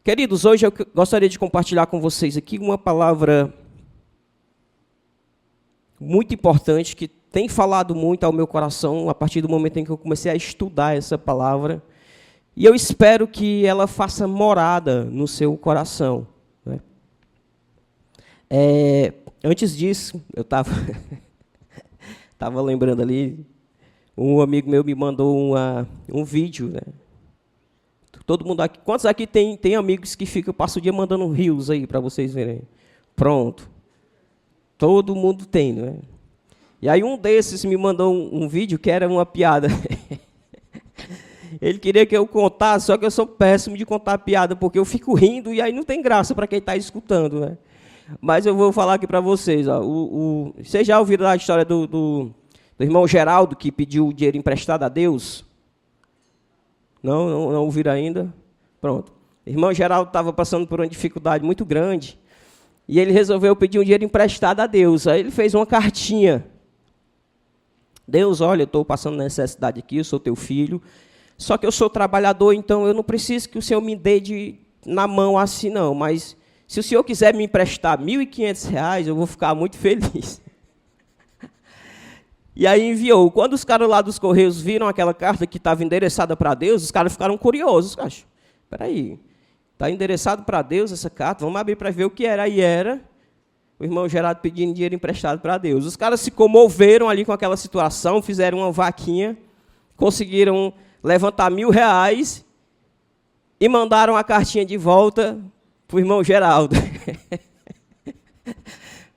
Queridos, hoje eu gostaria de compartilhar com vocês aqui uma palavra muito importante, que tem falado muito ao meu coração a partir do momento em que eu comecei a estudar essa palavra. E eu espero que ela faça morada no seu coração, né? Antes disso, eu estava lembrando ali, um amigo meu me mandou um vídeo, né? Todo mundo aqui, quantos aqui tem amigos que passam o dia mandando rios aí para vocês verem? Pronto. Todo mundo tem, não é? E aí um desses me mandou um vídeo que era uma piada. Ele queria que eu contasse, só que eu sou péssimo de contar piada, porque eu fico rindo e aí não tem graça para quem está escutando, né? Mas eu vou falar aqui para vocês. Ó, vocês já ouviram a história do irmão Geraldo, que pediu dinheiro emprestado a Deus? Não ouviram ainda? Pronto. O irmão Geraldo estava passando por uma dificuldade muito grande e ele resolveu pedir um dinheiro emprestado a Deus. Aí ele fez uma cartinha. Deus, olha, eu estou passando necessidade aqui, eu sou teu filho, só que eu sou trabalhador, então eu não preciso que o Senhor me dê na mão assim, não. Mas se o Senhor quiser me emprestar R$1.500, eu vou ficar muito feliz. E aí enviou. Quando os caras lá dos Correios viram aquela carta que estava endereçada para Deus, os caras ficaram curiosos. Espera aí, está endereçado para Deus essa carta? Vamos abrir para ver o que era. Aí era o irmão Geraldo pedindo dinheiro emprestado para Deus. Os caras se comoveram ali com aquela situação, fizeram uma vaquinha, conseguiram levantar R$1.000 e mandaram a cartinha de volta para o irmão Geraldo.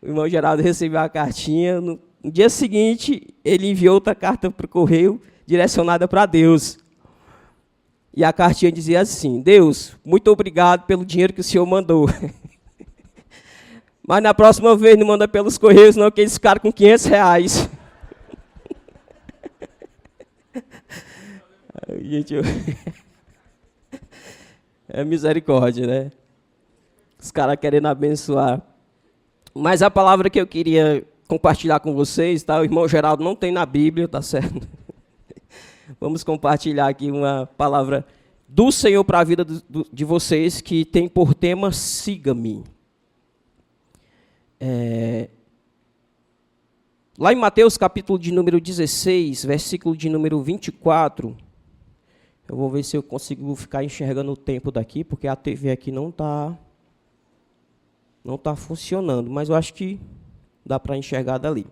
O irmão Geraldo recebeu a cartinha. No dia seguinte, ele enviou outra carta para o correio, direcionada para Deus. E a cartinha dizia assim: Deus, muito obrigado pelo dinheiro que o Senhor mandou. Mas na próxima vez não manda pelos correios, não, que eles ficaram com R$500. Gente, é misericórdia, né? Os caras querendo abençoar. Mas a palavra que eu queria compartilhar com vocês, tá? O irmão Geraldo não tem na Bíblia, tá certo? Vamos compartilhar aqui uma palavra do Senhor para a vida de vocês, que tem por tema Siga-me. Lá em Mateus, capítulo de número 16, versículo de número 24, eu vou ver se eu consigo ficar enxergando o tempo daqui, porque a TV aqui não tá funcionando, mas eu acho que dá para enxergar dali.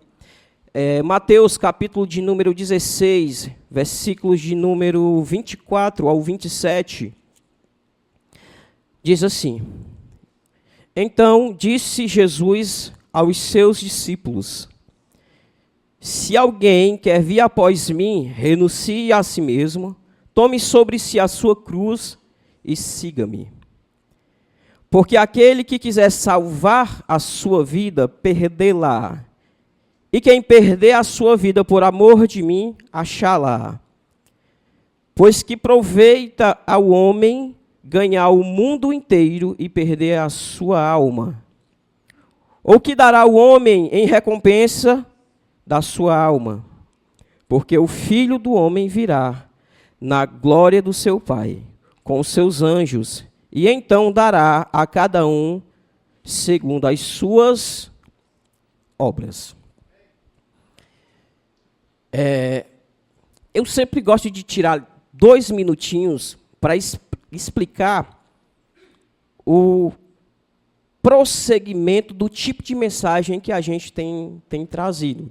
Mateus, capítulo de número 16, versículos de número 24 ao 27, diz assim: Então disse Jesus aos seus discípulos: Se alguém quer vir após mim, renuncie a si mesmo, tome sobre si a sua cruz e siga-me. Porque aquele que quiser salvar a sua vida, perdê-la. E quem perder a sua vida por amor de mim, achá-la. Pois que proveita ao homem ganhar o mundo inteiro e perder a sua alma? Ou que dará o homem em recompensa da sua alma? Porque o Filho do Homem virá na glória do seu Pai, com os seus anjos, e então dará a cada um segundo as suas obras. Eu sempre gosto de tirar 2 minutinhos para explicar o prosseguimento do tipo de mensagem que a gente tem trazido.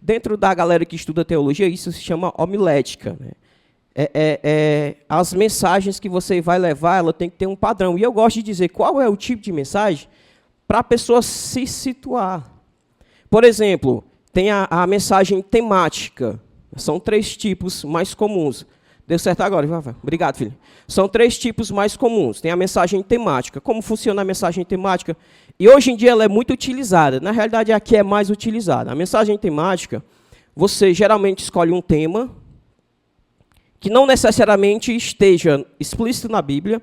Dentro da galera que estuda teologia, isso se chama homilética, né? As mensagens que você vai levar, ela tem que ter um padrão. E eu gosto de dizer qual é o tipo de mensagem para a pessoa se situar. Por exemplo, tem a mensagem temática. São 3 tipos mais comuns. Deu certo agora? Obrigado, filho. São 3 tipos mais comuns. Tem a mensagem temática. Como funciona a mensagem temática? E hoje em dia ela é muito utilizada. Na realidade, aqui é mais utilizada. A mensagem temática, você geralmente escolhe um tema que não necessariamente esteja explícito na Bíblia,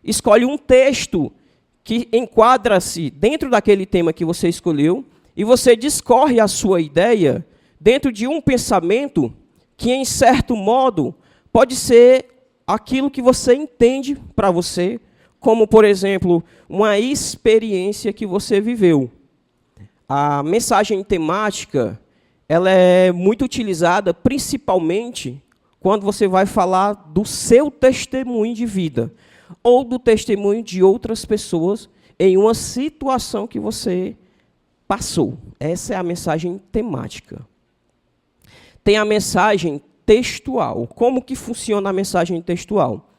escolhe um texto que enquadra-se dentro daquele tema que você escolheu, e você discorre a sua ideia dentro de um pensamento que, em certo modo, pode ser aquilo que você entende para você como, por exemplo, uma experiência que você viveu. A mensagem temática, ela é muito utilizada principalmente quando você vai falar do seu testemunho de vida ou do testemunho de outras pessoas em uma situação que você passou. Essa é a mensagem temática. Tem a mensagem textual. Como que funciona a mensagem textual?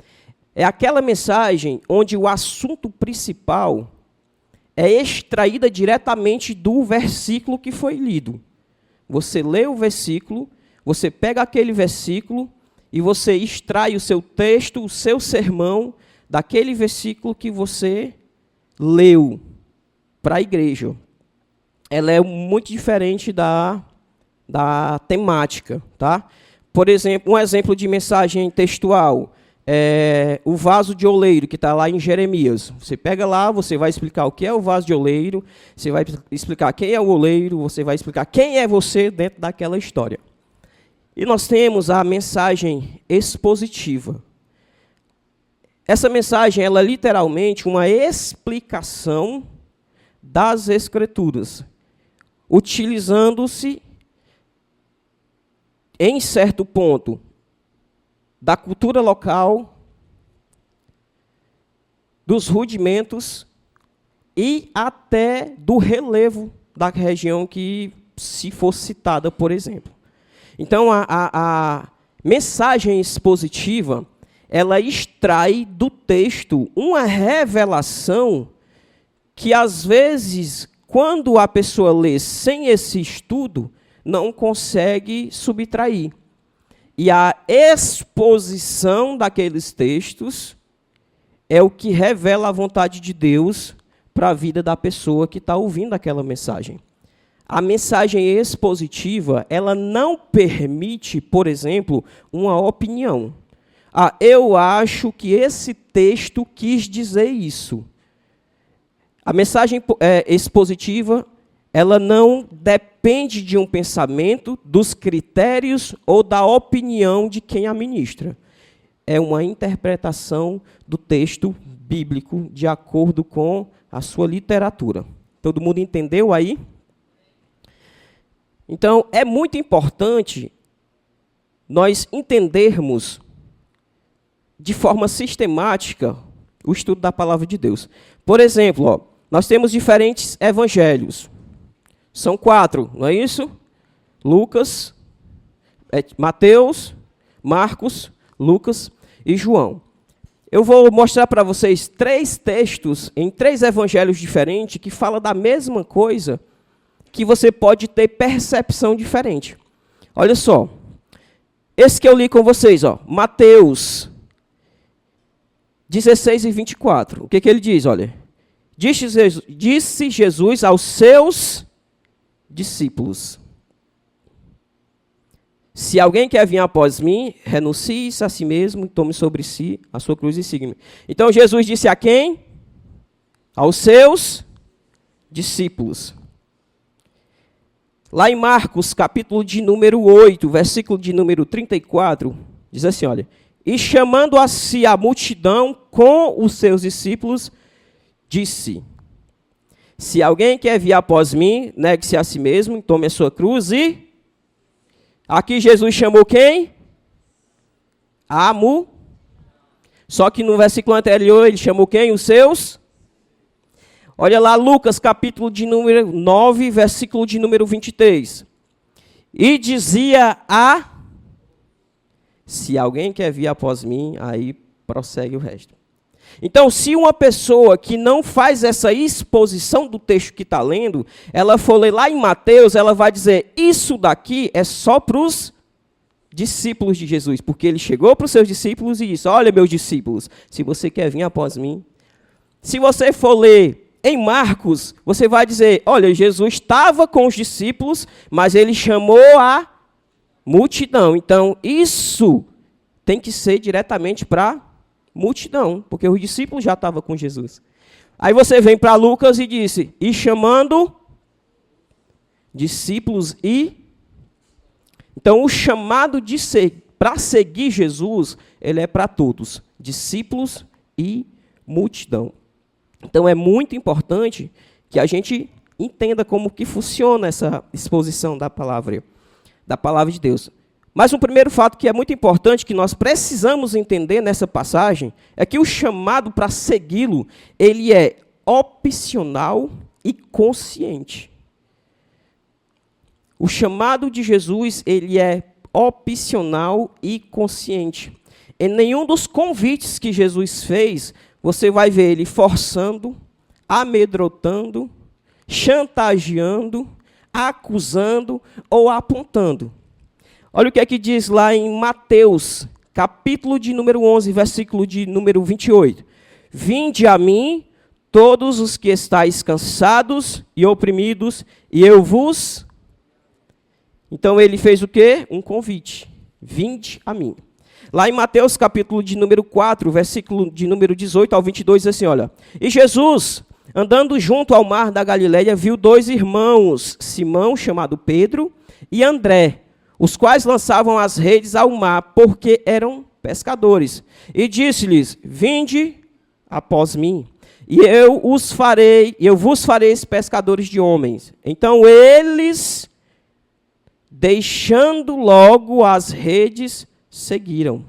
É aquela mensagem onde o assunto principal é extraída diretamente do versículo que foi lido. Você lê o versículo, você pega aquele versículo e você extrai o seu texto, o seu sermão, daquele versículo que você leu para a igreja. Ela é muito diferente da temática. Tá? Por exemplo, um exemplo de mensagem textual. O vaso de oleiro, que está lá em Jeremias. Você pega lá, você vai explicar o que é o vaso de oleiro, você vai explicar quem é o oleiro, você vai explicar quem é você dentro daquela história. E nós temos a mensagem expositiva. Essa mensagem, ela é literalmente uma explicação das Escrituras, utilizando-se, em certo ponto, da cultura local, dos rudimentos e até do relevo da região que se fosse citada, por exemplo. Então, a mensagem expositiva, ela extrai do texto uma revelação que, às vezes, quando a pessoa lê sem esse estudo, não consegue subtrair. E a exposição daqueles textos é o que revela a vontade de Deus para a vida da pessoa que está ouvindo aquela mensagem. A mensagem expositiva, ela não permite, por exemplo, uma opinião. Eu acho que esse texto quis dizer isso. A mensagem expositiva, ela não depende de um pensamento, dos critérios ou da opinião de quem a ministra. É uma interpretação do texto bíblico de acordo com a sua literatura. Todo mundo entendeu aí? Então, é muito importante nós entendermos de forma sistemática o estudo da palavra de Deus. Por exemplo, nós temos diferentes evangelhos. São 4, não é isso? Lucas, Mateus, Marcos, Lucas e João. Eu vou mostrar para vocês 3 textos em 3 evangelhos diferentes que falam da mesma coisa, que você pode ter percepção diferente. Olha só. Esse que eu li com vocês, Mateus 16 e 24. O que ele diz? Olha. Disse Jesus aos seus discípulos: se alguém quer vir após mim, renuncie-se a si mesmo, tome sobre si a sua cruz e siga-me. Então Jesus disse a quem? Aos seus discípulos. Lá em Marcos, capítulo de número 8, versículo de número 34, diz assim, olha: e chamando a si a multidão com os seus discípulos, disse: se alguém quer vir após mim, negue-se a si mesmo, tome a sua cruz e... Aqui Jesus chamou quem? Só que no versículo anterior ele chamou quem? Os seus? Olha lá Lucas, capítulo de número 9, versículo de número 23. E dizia se alguém quer vir após mim, aí prossegue o resto. Então, se uma pessoa que não faz essa exposição do texto que está lendo, ela for ler lá em Mateus, ela vai dizer, isso daqui é só para os discípulos de Jesus, porque ele chegou para os seus discípulos e disse, olha, meus discípulos, se você quer vir após mim. Se você for ler em Marcos, você vai dizer, olha, Jesus estava com os discípulos, mas ele chamou a multidão. Então, isso tem que ser diretamente para multidão, porque os discípulos já estavam com Jesus. Aí você vem para Lucas e disse, e chamando discípulos e... Então, o chamado para seguir Jesus, ele é para todos, discípulos e multidão. Então, é muito importante que a gente entenda como que funciona essa exposição da palavra de Deus. Mas um primeiro fato que é muito importante, que nós precisamos entender nessa passagem, é que o chamado para segui-lo, ele é opcional e consciente. O chamado de Jesus, ele é opcional e consciente. Em nenhum dos convites que Jesus fez, você vai ver ele forçando, amedrontando, chantageando, acusando ou apontando. Olha o que é que diz lá em Mateus, capítulo de número 11, versículo de número 28. Vinde a mim, todos os que estáis cansados e oprimidos, e eu vos... Então, ele fez o quê? Um convite. Vinde a mim. Lá em Mateus, capítulo de número 4, versículo de número 18 ao 22, diz assim, olha. E Jesus, andando junto ao mar da Galileia, viu dois irmãos, Simão, chamado Pedro, e André, os quais lançavam as redes ao mar, porque eram pescadores. E disse-lhes, vinde após mim, e eu vos farei pescadores de homens. Então eles, deixando logo as redes, seguiram.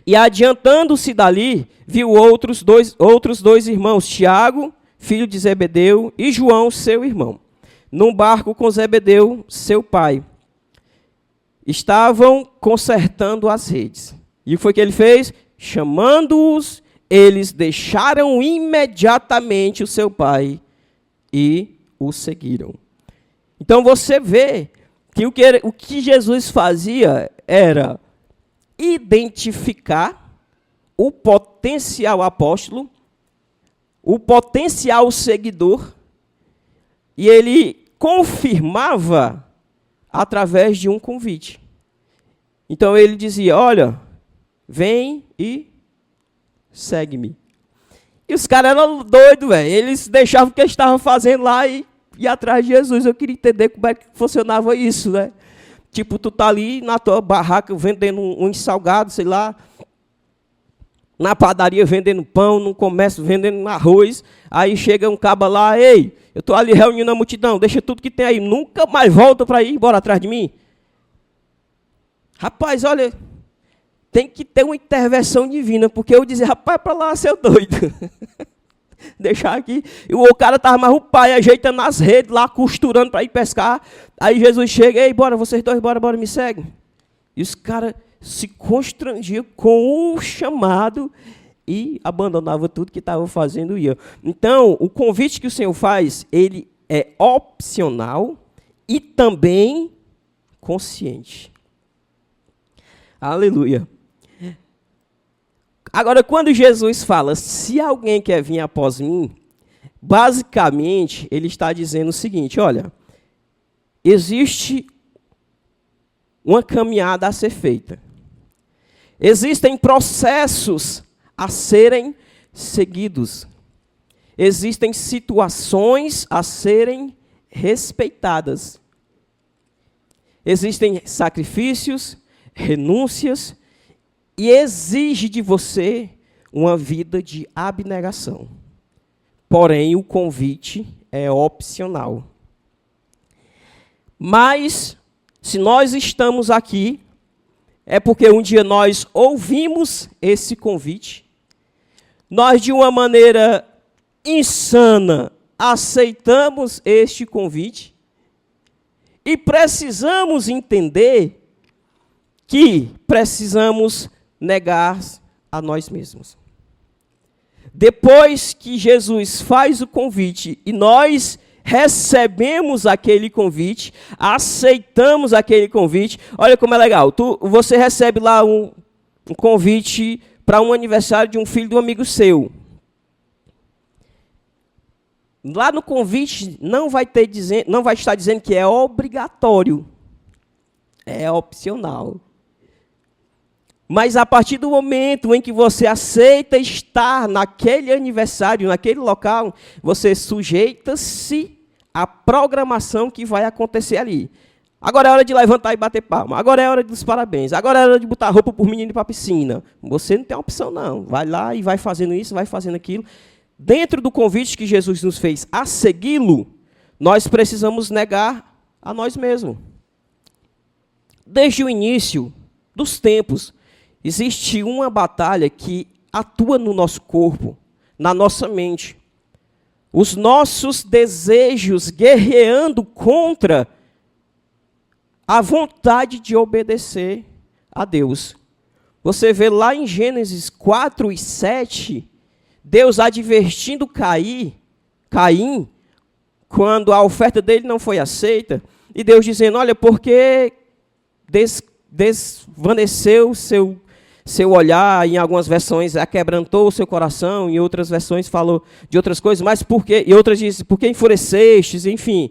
E adiantando-se dali, viu outros dois irmãos, Tiago, filho de Zebedeu, e João, seu irmão, num barco com Zebedeu, seu pai. Estavam consertando as redes. E o que foi que ele fez? Chamando-os, eles deixaram imediatamente o seu pai e o seguiram. Então você vê que o que Jesus fazia era identificar o potencial apóstolo, o potencial seguidor, e ele confirmava através de um convite. Então ele dizia, olha, vem e segue-me. E os caras eram doidos, velho. Eles deixavam o que eles estavam fazendo lá e ia atrás de Jesus. Eu queria entender como é que funcionava isso, né? Tipo, tu tá ali na tua barraca vendendo um salgado, sei lá, na padaria vendendo pão, no comércio vendendo arroz, aí chega um caba lá, ei, eu tô ali reunindo a multidão, deixa tudo que tem aí, nunca mais volta para ir embora atrás de mim. Rapaz, olha, tem que ter uma intervenção divina, porque eu dizia, rapaz, para lá, seu doido. Deixar aqui. E o cara estava mais o pai, ajeitando as redes lá, costurando para ir pescar. Aí Jesus chega, ei, bora, vocês dois, bora, me seguem. E os caras se constrangiam com o chamado e abandonavam tudo que estavam fazendo e iam. Então, o convite que o Senhor faz, ele é opcional e também consciente. Aleluia. Agora, quando Jesus fala, se alguém quer vir após mim, basicamente, ele está dizendo o seguinte, olha, existe uma caminhada a ser feita. Existem processos a serem seguidos. Existem situações a serem respeitadas. Existem sacrifícios, renúncias, e exige de você uma vida de abnegação. Porém, o convite é opcional. Mas, se nós estamos aqui, é porque um dia nós ouvimos esse convite, nós, de uma maneira insana, aceitamos este convite, e precisamos entender que precisamos negar a nós mesmos. Depois que Jesus faz o convite e nós recebemos aquele convite, aceitamos aquele convite, olha como é legal, você recebe lá um convite para um aniversário de um filho de um amigo seu. Lá no convite não vai estar dizendo que é obrigatório, é opcional. Mas a partir do momento em que você aceita estar naquele aniversário, naquele local, você sujeita-se à programação que vai acontecer ali. Agora é hora de levantar e bater palma. Agora é hora dos parabéns. Agora é hora de botar roupa para o menino ir para a piscina. Você não tem opção, não. Vai lá e vai fazendo isso, vai fazendo aquilo. Dentro do convite que Jesus nos fez a segui-lo, nós precisamos negar a nós mesmos. Desde o início dos tempos, existe uma batalha que atua no nosso corpo, na nossa mente. Os nossos desejos guerreando contra a vontade de obedecer a Deus. Você vê lá em Gênesis 4 e 7, Deus advertindo Caim, quando a oferta dele não foi aceita, e Deus dizendo, olha, porque desvaneceu seu olhar, em algumas versões aquebrantou o seu coração, em outras versões falou de outras coisas, mas por quê? E outras dizem, por que enfurecestes? Enfim.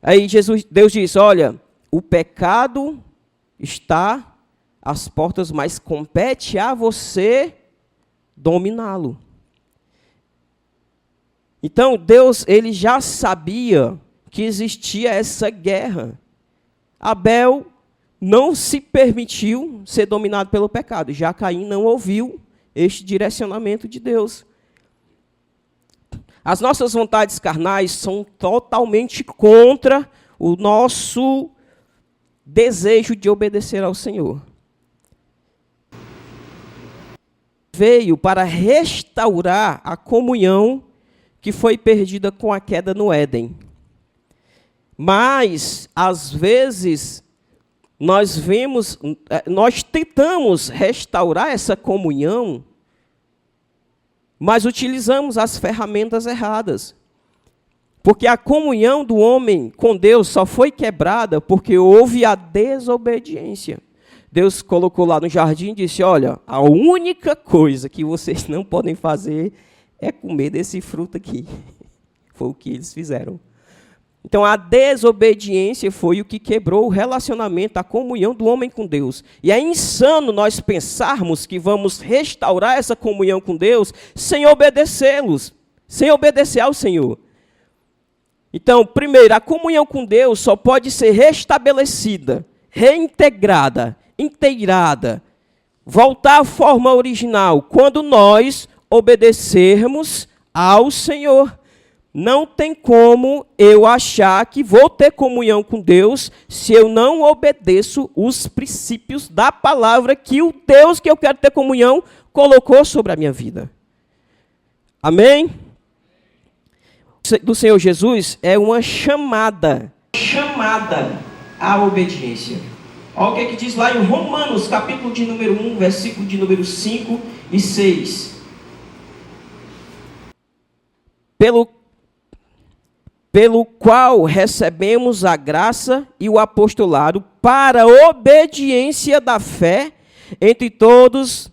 Aí Deus disse, olha, o pecado está às portas, mas compete a você dominá-lo. Então, Deus, ele já sabia que existia essa guerra. Abel não se permitiu ser dominado pelo pecado. Já Caim não ouviu este direcionamento de Deus. As nossas vontades carnais são totalmente contra o nosso desejo de obedecer ao Senhor. Veio para restaurar a comunhão que foi perdida com a queda no Éden. Mas, às vezes, nós tentamos restaurar essa comunhão, mas utilizamos as ferramentas erradas. Porque a comunhão do homem com Deus só foi quebrada porque houve a desobediência. Deus colocou lá no jardim e disse, olha, a única coisa que vocês não podem fazer é comer desse fruto aqui. Foi o que eles fizeram. Então, a desobediência foi o que quebrou o relacionamento, a comunhão do homem com Deus. E é insano nós pensarmos que vamos restaurar essa comunhão com Deus sem obedecê-los, sem obedecer ao Senhor. Então, primeiro, a comunhão com Deus só pode ser restabelecida, reintegrada, inteirada, voltar à forma original, quando nós obedecermos ao Senhor. Não tem como eu achar que vou ter comunhão com Deus se eu não obedeço os princípios da palavra que o Deus que eu quero ter comunhão colocou sobre a minha vida. Amém? Do Senhor Jesus é uma chamada à obediência. Olha o que diz lá em Romanos, capítulo de número 1, versículo de número 5 e 6. Pelo qual recebemos a graça e o apostolado para a obediência da fé entre todas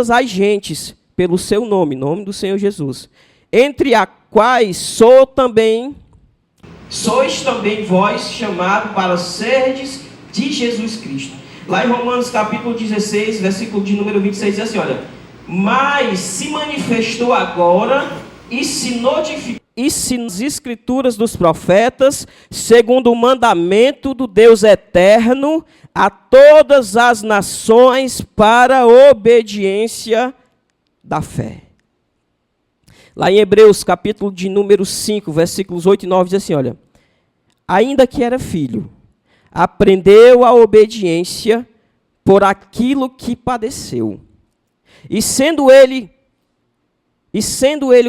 as gentes, pelo seu nome do Senhor Jesus, entre a quais sois também vós chamados para serdes de Jesus Cristo. Lá em Romanos capítulo 16, versículo de número 26, diz assim, olha, mas se manifestou agora e se notificou, e se nas escrituras dos profetas, segundo o mandamento do Deus eterno, a todas as nações para a obediência da fé. Lá em Hebreus, capítulo de número 5, versículos 8 e 9, diz assim, olha, ainda que era filho, aprendeu a obediência por aquilo que padeceu. E sendo ele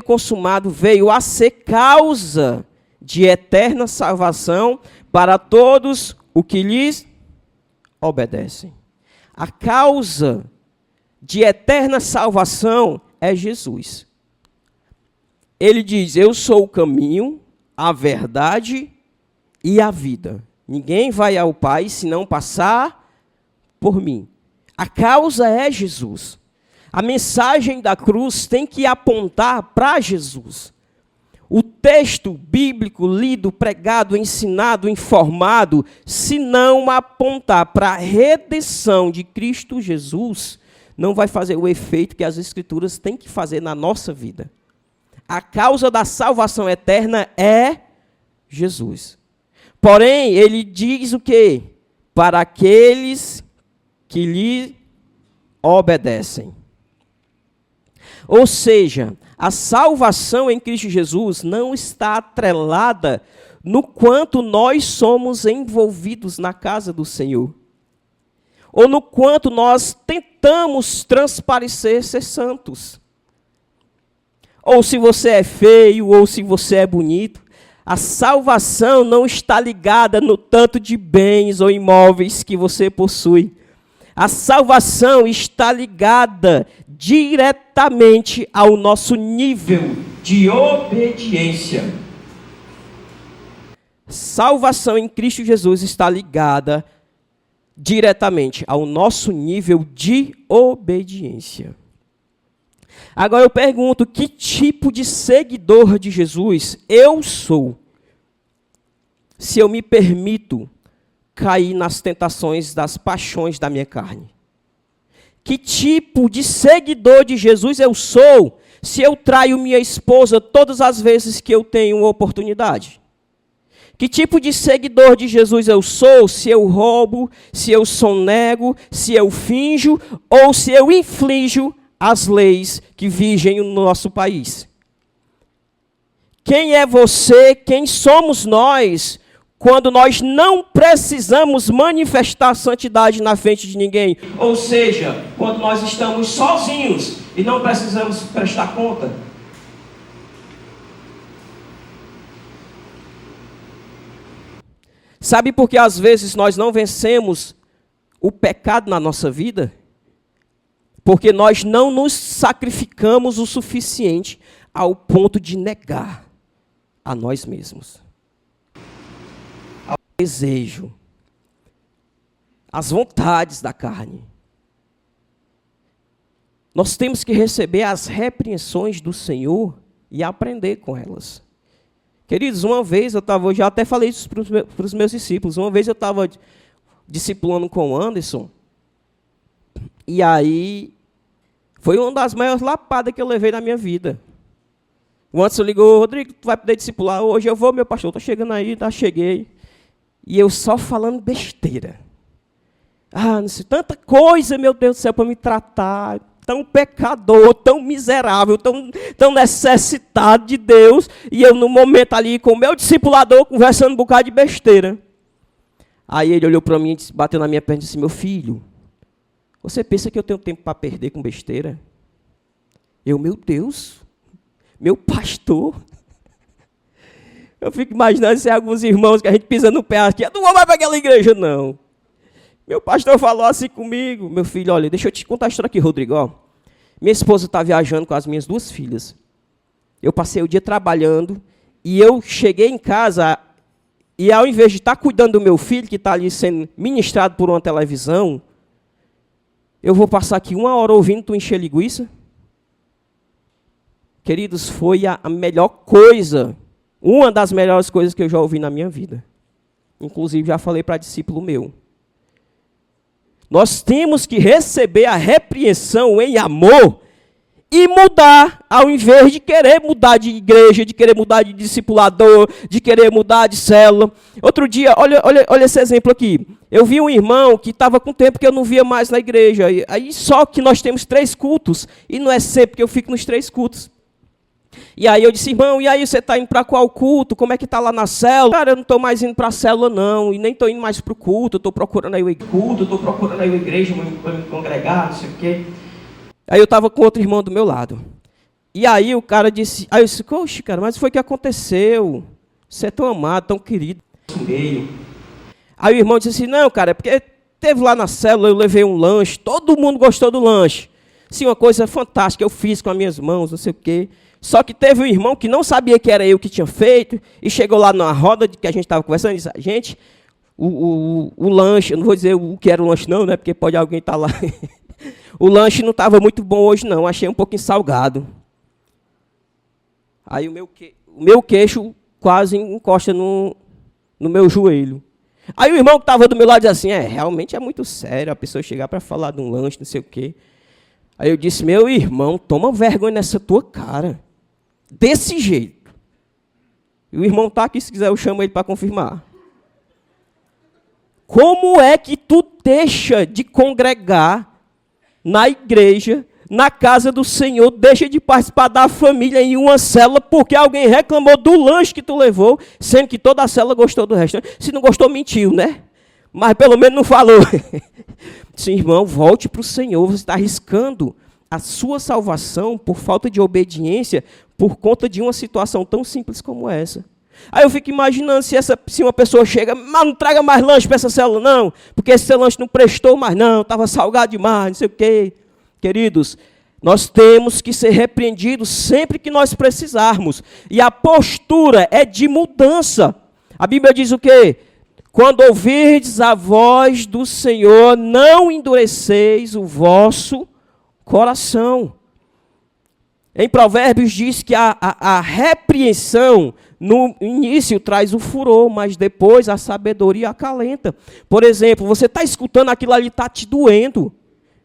consumado, veio a ser causa de eterna salvação para todos os que lhes obedecem. A causa de eterna salvação é Jesus. Ele diz, eu sou o caminho, a verdade e a vida. Ninguém vai ao Pai se não passar por mim. A causa é Jesus. A mensagem da cruz tem que apontar para Jesus. O texto bíblico lido, pregado, ensinado, informado, se não apontar para a redenção de Cristo Jesus, não vai fazer o efeito que as Escrituras têm que fazer na nossa vida. A causa da salvação eterna é Jesus. Porém, ele diz o quê? Para aqueles que lhe obedecem. Ou seja, a salvação em Cristo Jesus não está atrelada no quanto nós somos envolvidos na casa do Senhor, ou no quanto nós tentamos transparecer ser santos. Ou se você é feio, ou se você é bonito. A salvação não está ligada no tanto de bens ou imóveis que você possui. A salvação está ligada diretamente ao nosso nível de obediência. Salvação em Cristo Jesus está ligada diretamente ao nosso nível de obediência. Agora eu pergunto, que tipo de seguidor de Jesus eu sou, se eu me permito cair nas tentações das paixões da minha carne? Que tipo de seguidor de Jesus eu sou, se eu traio minha esposa todas as vezes que eu tenho oportunidade? Que tipo de seguidor de Jesus eu sou, se eu roubo, se eu sonego, se eu finjo, ou se eu inflijo as leis que vigem no nosso país? Quem é você, quem somos nós, quando nós não precisamos manifestar santidade na frente de ninguém? Ou seja, quando nós estamos sozinhos e não precisamos prestar conta. Sabe por que às vezes nós não vencemos o pecado na nossa vida? Porque nós não nos sacrificamos o suficiente ao ponto de negar a nós mesmos, ao desejo, às vontades da carne. Nós temos que receber as repreensões do Senhor e aprender com elas. Queridos, uma vez eu já até falei isso para os meus discípulos, uma vez eu estava discipulando com o Anderson, e aí foi uma das maiores lapadas que eu levei na minha vida. O Anderson ligou: Rodrigo, tu vai poder discipular hoje? Eu vou, meu pastor, estou chegando aí, tá, cheguei. E eu só falando besteira. Ah, não sei, tanta coisa, meu Deus do céu, para me tratar. Tão pecador, tão miserável, tão necessitado de Deus. E eu, no momento ali, com o meu discipulador, conversando um bocado de besteira. Aí ele olhou para mim, bateu na minha perna e disse: meu filho, você pensa que eu tenho tempo para perder com besteira? Eu, meu Deus, meu pastor. Eu fico imaginando se é alguns irmãos que a gente pisa no pé aqui, eu não vou mais para aquela igreja, não. Meu pastor falou assim comigo: meu filho, olha, deixa eu te contar a história aqui, Rodrigo. Ó, minha esposa está viajando com as minhas 2 filhas. Eu passei o dia trabalhando e eu cheguei em casa e, ao invés de estar cuidando do meu filho, que está ali sendo ministrado por uma televisão, eu vou passar aqui 1 hora ouvindo tu encher linguiça? Queridos, foi a melhor coisa, uma das melhores coisas que eu já ouvi na minha vida. Inclusive, já falei para discípulo meu. Nós temos que receber a repreensão em amor e mudar, ao invés de querer mudar de igreja, de querer mudar de discipulador, de querer mudar de célula. Outro dia, olha esse exemplo aqui. Eu vi um irmão que estava com tempo que eu não via mais na igreja. Aí só que nós temos 3 cultos, e não é sempre que eu fico nos 3 cultos. E aí eu disse: irmão, e aí você está indo para qual culto? Como é que está lá na célula? Cara, eu não estou mais indo para a célula, não. E nem estou indo mais para o culto. Estou procurando aí o culto, estou procurando aí a igreja para me congregar, não sei o quê. Aí eu estava com outro irmão do meu lado. E aí o cara disse... Aí eu disse: oxe, cara, mas foi o que aconteceu? Você é tão amado, tão querido. Aí o irmão disse assim: não, cara, é porque teve lá na célula, eu levei um lanche. Todo mundo gostou do lanche. Sim, uma coisa fantástica, eu fiz com as minhas mãos, não sei o quê. Só que teve um irmão que não sabia que era eu que tinha feito, e chegou lá na roda que a gente estava conversando e disse: gente, o lanche, eu não vou dizer o que era o lanche não, né, porque pode alguém estar lá. O lanche não estava muito bom hoje não, achei um pouquinho salgado. Aí o meu queixo quase encosta no meu joelho. Aí o irmão que estava do meu lado disse assim: realmente é muito sério a pessoa chegar para falar de um lanche, não sei o quê. Aí eu disse: meu irmão, toma vergonha nessa tua cara. Desse jeito. E o irmão está aqui, se quiser eu chamo ele para confirmar. Como é que tu deixa de congregar na igreja, na casa do Senhor, deixa de participar da família em uma célula, porque alguém reclamou do lanche que tu levou, sendo que toda a célula gostou do restante? Se não gostou, mentiu, né? Mas pelo menos não falou. Sim, irmão, volte para o Senhor. Você está arriscando a sua salvação por falta de obediência, por conta de uma situação tão simples como essa. Aí eu fico imaginando se uma pessoa chega, mas não traga mais lanche para essa célula, não, porque esse seu lanche não prestou mais, não, estava salgado demais, não sei o quê. Queridos, nós temos que ser repreendidos sempre que nós precisarmos. E a postura é de mudança. A Bíblia diz o quê? Quando ouvirdes a voz do Senhor, não endureceis o vosso coração. Em Provérbios diz que a repreensão no início traz o furor, mas depois a sabedoria acalenta. Por exemplo, você está escutando aquilo ali, está te doendo.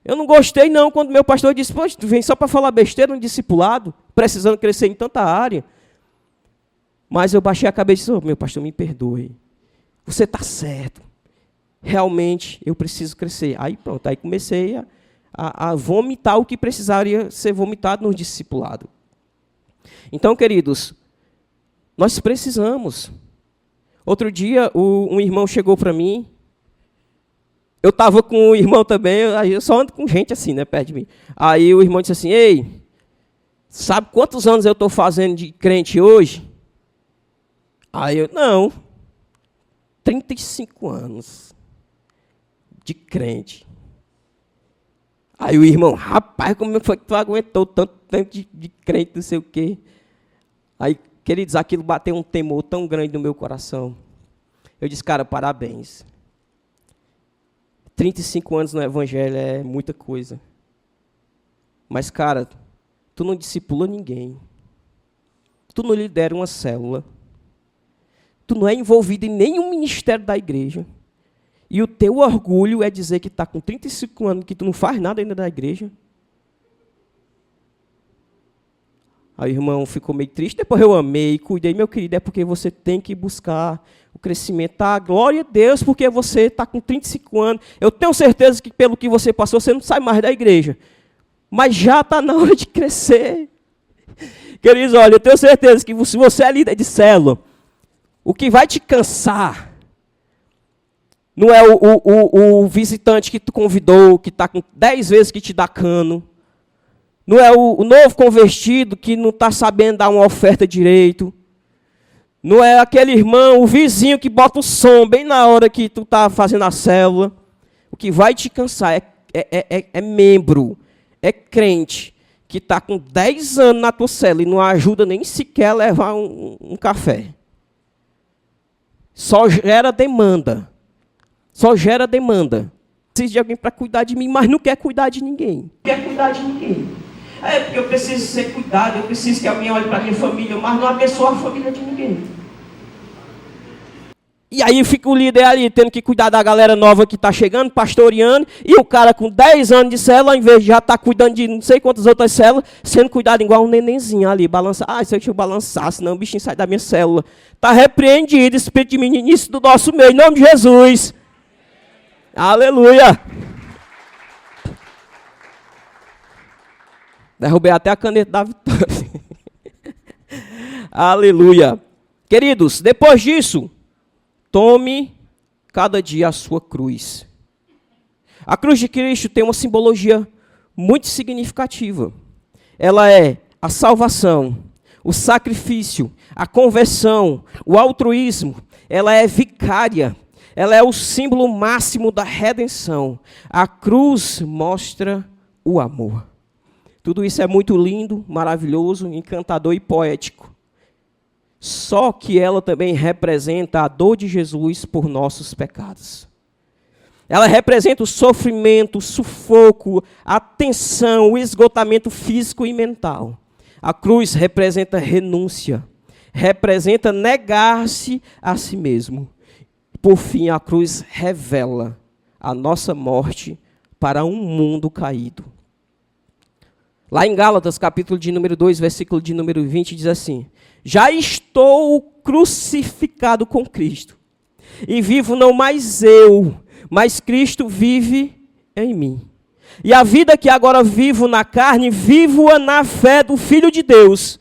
Eu não gostei não quando meu pastor disse, poxa, tu vem só para falar besteira no discipulado, precisando crescer em tanta área. Mas eu baixei a cabeça e disse, oh, meu pastor, me perdoe. Você está certo. Realmente eu preciso crescer. Aí pronto, aí comecei a vomitar o que precisaria ser vomitado no discipulado. Então, queridos, nós precisamos. Outro dia, um irmão chegou para mim. Eu estava com o irmão também, eu só ando com gente assim, né, perto de mim. Aí o irmão disse assim, ei, sabe quantos anos eu estou fazendo de crente hoje? Aí eu, não, 35 anos de crente. Aí o irmão, rapaz, como foi que tu aguentou tanto tempo de crente, não sei o quê. Aí, queridos, aquilo bateu um temor tão grande no meu coração. Eu disse, cara, parabéns. 35 anos no evangelho é muita coisa. Mas, cara, tu não discipula ninguém. Tu não lidera uma célula. Tu não é envolvido em nenhum ministério da igreja. E o teu orgulho é dizer que está com 35 anos, que tu não faz nada ainda da igreja. Aí o irmão ficou meio triste, depois eu amei, cuidei, meu querido, é porque você tem que buscar o crescimento. Tá? Glória a Deus, porque você está com 35 anos. Eu tenho certeza que pelo que você passou, você não sai mais da igreja. Mas já está na hora de crescer. Queridos, olha, eu tenho certeza que se você é líder de célula, o que vai te cansar não é o visitante que tu convidou, que está com 10 vezes que te dá cano. Não é o novo convertido que não está sabendo dar uma oferta direito. Não é aquele irmão, o vizinho que bota o som bem na hora que tu está fazendo a célula. O que vai te cansar é membro, é crente, que está com 10 anos na tua célula e não ajuda nem sequer a levar um café. Só gera demanda. Só gera demanda. Preciso de alguém para cuidar de mim, mas não quer cuidar de ninguém. Não quer cuidar de ninguém. É porque eu preciso ser cuidado, eu preciso que alguém olhe para a minha família, mas não abençoa a família de ninguém. E aí fica o líder ali, tendo que cuidar da galera nova que está chegando, pastoreando, e o cara com 10 anos de célula, ao invés de já estar cuidando de não sei quantas outras células, sendo cuidado igual um nenenzinho ali, balançar. Ah, se eu te balançar, senão o bichinho sai da minha célula. Está repreendido, espírito de meninice do nosso meio, em nome de Jesus. Aleluia! Derrubei até a caneta da vitória. Aleluia! Queridos, depois disso, tome cada dia a sua cruz. A cruz de Cristo tem uma simbologia muito significativa. Ela é a salvação, o sacrifício, a conversão, o altruísmo. Ela é vicária. Ela é o símbolo máximo da redenção. A cruz mostra o amor. Tudo isso é muito lindo, maravilhoso, encantador e poético. Só que ela também representa a dor de Jesus por nossos pecados. Ela representa o sofrimento, o sufoco, a tensão, o esgotamento físico e mental. A cruz representa renúncia, representa negar-se a si mesmo. Por fim, a cruz revela a nossa morte para um mundo caído. Lá em Gálatas, capítulo de número 2, versículo de número 20, diz assim: já estou crucificado com Cristo. E vivo não mais eu, mas Cristo vive em mim. E a vida que agora vivo na carne, vivo-a na fé do Filho de Deus,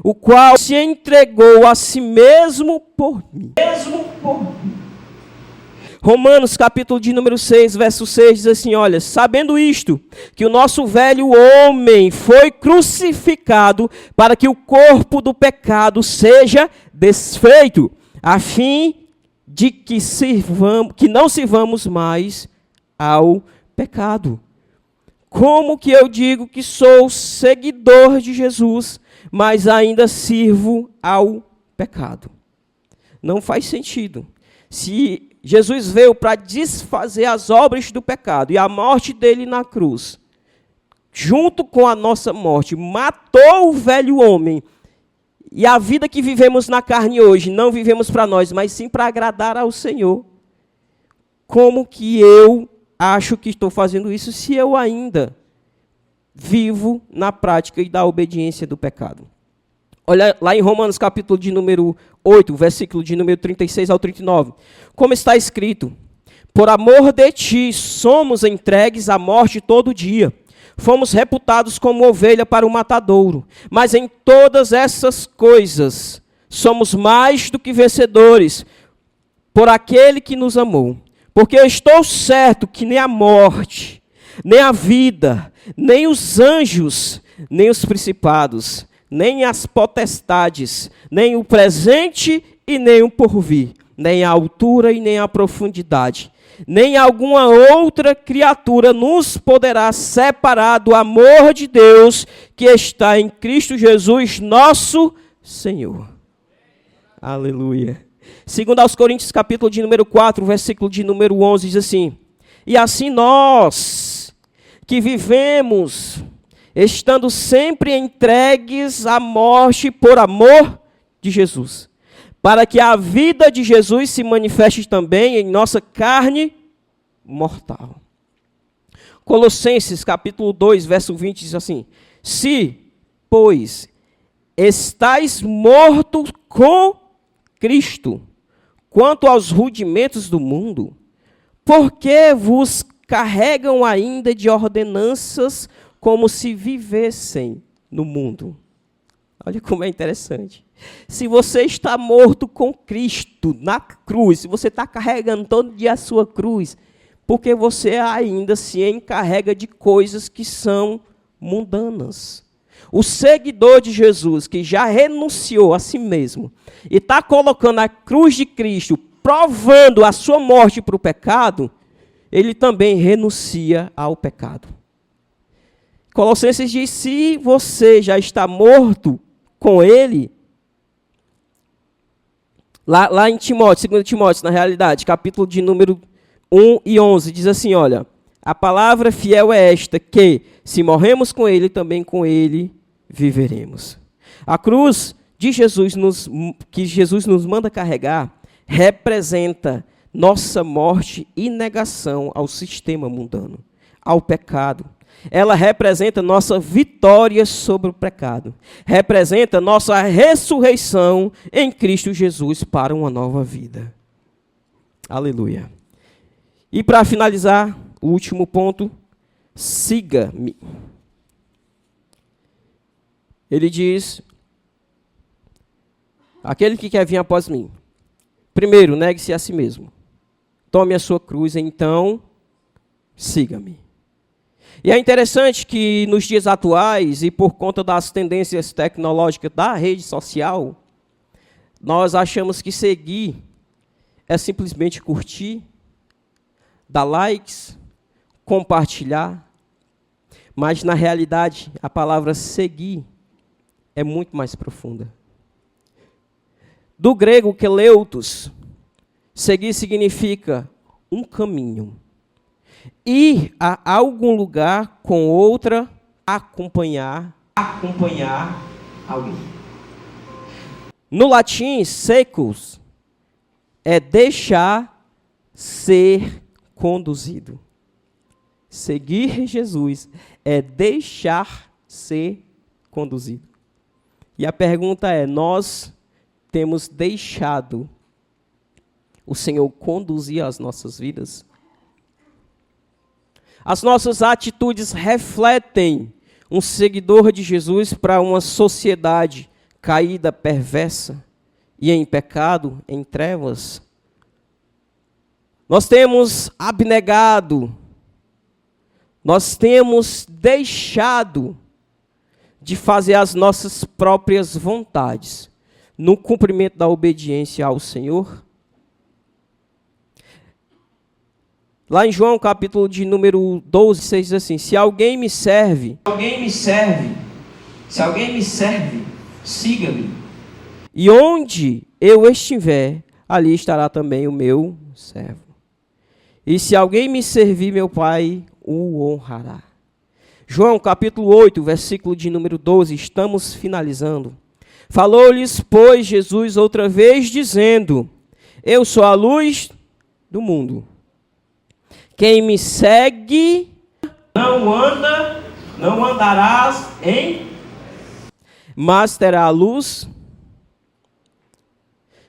o qual se entregou a si mesmo por mim. Romanos, capítulo de número 6, verso 6, diz assim, olha, sabendo isto, que o nosso velho homem foi crucificado para que o corpo do pecado seja desfeito, a fim de que não sirvamos mais ao pecado. Como que eu digo que sou seguidor de Jesus, mas ainda sirvo ao pecado? Não faz sentido. Se Jesus veio para desfazer as obras do pecado e a morte dele na cruz, junto com a nossa morte, matou o velho homem. E a vida que vivemos na carne hoje, não vivemos para nós, mas sim para agradar ao Senhor. Como que eu acho que estou fazendo isso se eu ainda vivo na prática e da obediência do pecado? Olha lá em Romanos capítulo de número 8, versículo de número 36 ao 39. Como está escrito, por amor de ti somos entregues à morte todo dia. Fomos reputados como ovelha para o matadouro. Mas em todas essas coisas somos mais do que vencedores por aquele que nos amou. Porque eu estou certo que nem a morte, nem a vida, nem os anjos, nem os principados, nem as potestades, nem o presente e nem o porvir, nem a altura e nem a profundidade, nem alguma outra criatura nos poderá separar do amor de Deus que está em Cristo Jesus, nosso Senhor. Aleluia. Segundo aos Coríntios, capítulo de número 4, versículo de número 11, diz assim, e assim nós, que vivemos, estando sempre entregues à morte por amor de Jesus, para que a vida de Jesus se manifeste também em nossa carne mortal. Colossenses, capítulo 2, verso 20, diz assim, se, pois, estáis mortos com Cristo, quanto aos rudimentos do mundo, por que vos carregam ainda de ordenanças como se vivessem no mundo? Olha como é interessante. Se você está morto com Cristo na cruz, se você está carregando todo dia a sua cruz, porque você ainda se encarrega de coisas que são mundanas. O seguidor de Jesus, que já renunciou a si mesmo, e está colocando a cruz de Cristo, provando a sua morte para o pecado, ele também renuncia ao pecado. Colossenses diz, se você já está morto com ele, lá em Timóteo, 2 Timóteo, na realidade, capítulo de número 1 e 11, diz assim, olha, a palavra fiel é esta, que se morremos com ele, também com ele viveremos. A cruz de Jesus, que Jesus nos manda carregar, representa nossa morte e negação ao sistema mundano, ao pecado. Ela representa nossa vitória sobre o pecado. Representa nossa ressurreição em Cristo Jesus para uma nova vida. Aleluia. E para finalizar, o último ponto, siga-me. Ele diz, aquele que quer vir após mim, primeiro, negue-se a si mesmo. Tome a sua cruz, então, siga-me. E é interessante que nos dias atuais, e por conta das tendências tecnológicas da rede social, nós achamos que seguir é simplesmente curtir, dar likes, compartilhar. Mas, na realidade, a palavra seguir é muito mais profunda. Do grego keleutos, seguir significa um caminho. Ir a algum lugar com outra, acompanhar alguém. No latim, secus é deixar ser conduzido. Seguir Jesus é deixar ser conduzido. E a pergunta é, nós temos deixado o Senhor conduzir as nossas vidas? As nossas atitudes refletem um seguidor de Jesus para uma sociedade caída, perversa e em pecado, em trevas? Nós temos abnegado, nós temos deixado de fazer as nossas próprias vontades no cumprimento da obediência ao Senhor? Lá em João, capítulo de número 12, 6, diz assim: se alguém me serve, siga-me. E onde eu estiver, ali estará também o meu servo. E se alguém me servir, meu Pai o honrará. João, capítulo 8, versículo de número 12, estamos finalizando. Falou-lhes, pois, Jesus outra vez, dizendo: eu sou a luz do mundo. Quem me segue não andarás mas terá a luz.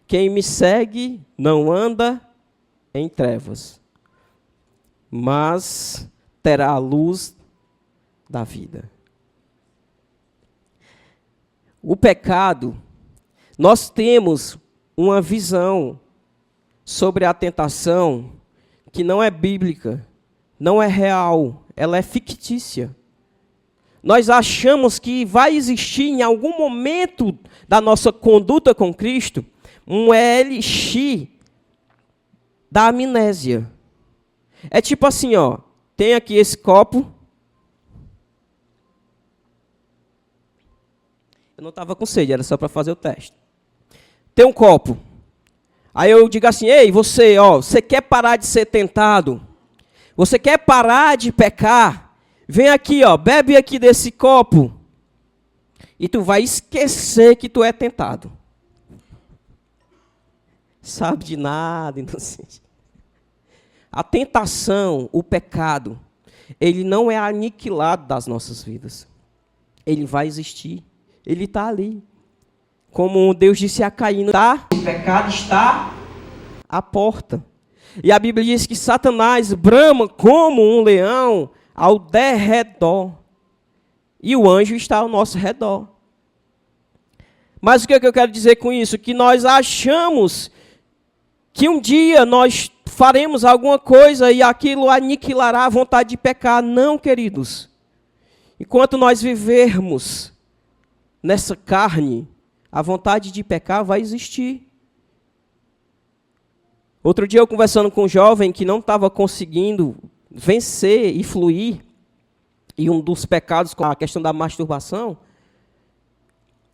Quem me segue não anda em trevas, mas terá a luz da vida. O pecado, nós temos uma visão sobre a tentação que não é bíblica, não é real, ela é fictícia. Nós achamos que vai existir em algum momento da nossa conduta com Cristo um elixir da amnésia. É tipo assim, ó, tem aqui esse copo. Eu não estava com sede, era só para fazer o teste. Tem um copo. Aí eu digo assim: ei, você, ó, você quer parar de ser tentado? Você quer parar de pecar? Vem aqui, ó, bebe aqui desse copo. E tu vai esquecer que tu é tentado. Sabe de nada, inocente. A tentação, o pecado, ele não é aniquilado das nossas vidas. Ele vai existir. Ele está ali. Como Deus disse a Caim, o pecado está à porta. E a Bíblia diz que Satanás brama como um leão ao derredor. E o anjo está ao nosso redor. Mas o que eu quero dizer com isso? Que nós achamos que um dia nós faremos alguma coisa e aquilo aniquilará a vontade de pecar. Não, queridos. Enquanto nós vivermos nessa carne, a vontade de pecar vai existir. Outro dia eu conversando com um jovem que não estava conseguindo vencer e fluir, e um dos pecados com a questão da masturbação,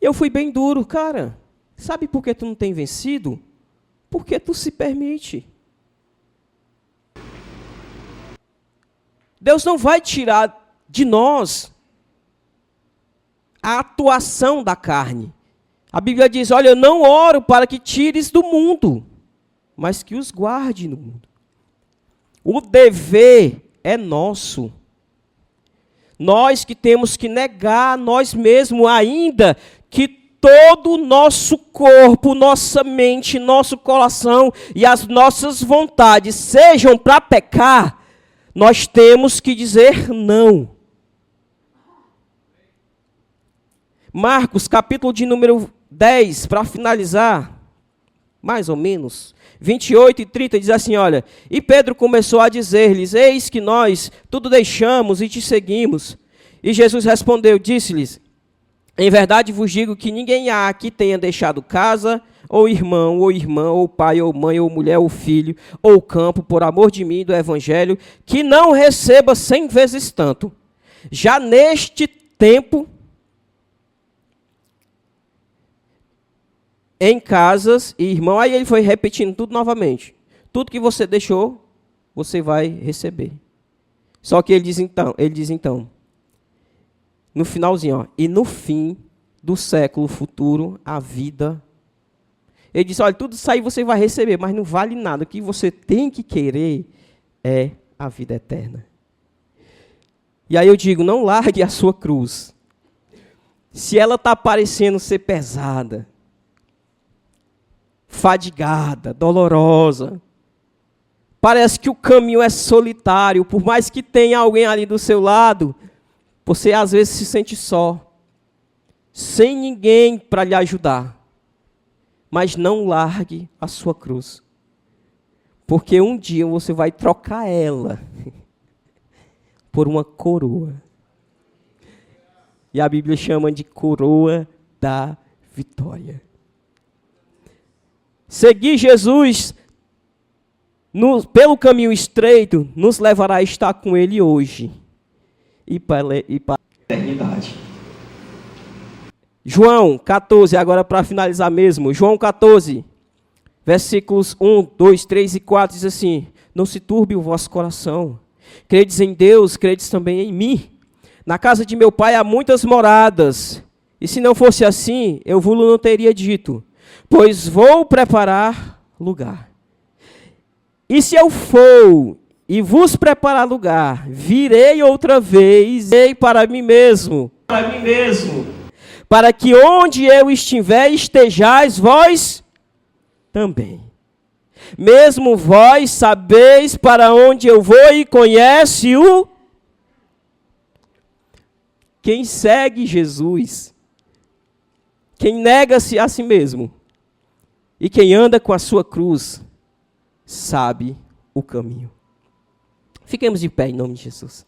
eu fui bem duro, cara. Sabe por que tu não tem vencido? Porque tu se permite. Deus não vai tirar de nós a atuação da carne. A Bíblia diz: olha, eu não oro para que tires do mundo, mas que os guarde no mundo. O dever é nosso. Nós que temos que negar a nós mesmos, ainda que todo o nosso corpo, nossa mente, nosso coração e as nossas vontades sejam para pecar, nós temos que dizer não. Marcos, capítulo de número 10, para finalizar, mais ou menos, 28 e 30, diz assim, olha: e Pedro começou a dizer-lhes: eis que nós tudo deixamos e te seguimos. E Jesus respondeu, disse-lhes: em verdade vos digo que ninguém há que tenha deixado casa, ou irmão, ou irmã, ou pai, ou mãe, ou mulher, ou filho, ou campo, por amor de mim e do evangelho, que não receba 100 vezes tanto, já neste tempo, em casas e irmão. Aí ele foi repetindo tudo novamente. Tudo que você deixou, você vai receber. Só que ele diz então, no finalzinho, ó, e no fim do século futuro, a vida. Ele diz: olha, tudo isso aí você vai receber, mas não vale nada. O que você tem que querer é a vida eterna. E aí eu digo: não largue a sua cruz. Se ela está parecendo ser pesada, fadigada, dolorosa. Parece que o caminho é solitário, por mais que tenha alguém ali do seu lado, você às vezes se sente só, sem ninguém para lhe ajudar. Mas não largue a sua cruz, porque um dia você vai trocar ela por uma coroa. E a Bíblia chama de coroa da vitória. Seguir Jesus pelo caminho estreito nos levará a estar com Ele hoje e para a eternidade. João 14, agora para finalizar mesmo. João 14, versículos 1, 2, 3 e 4 diz assim: não se turbe o vosso coração. Credes em Deus, credes também em mim. Na casa de meu pai há muitas moradas. E se não fosse assim, eu vos não teria dito. Pois vou preparar lugar. E se eu for e vos preparar lugar, virei outra vez, e para mim mesmo, para que onde eu estiver, estejais vós também. Mesmo vós sabeis para onde eu vou e conhece o... Quem segue Jesus, quem nega-se a si mesmo, e quem anda com a sua cruz, sabe o caminho. Fiquemos de pé em nome de Jesus.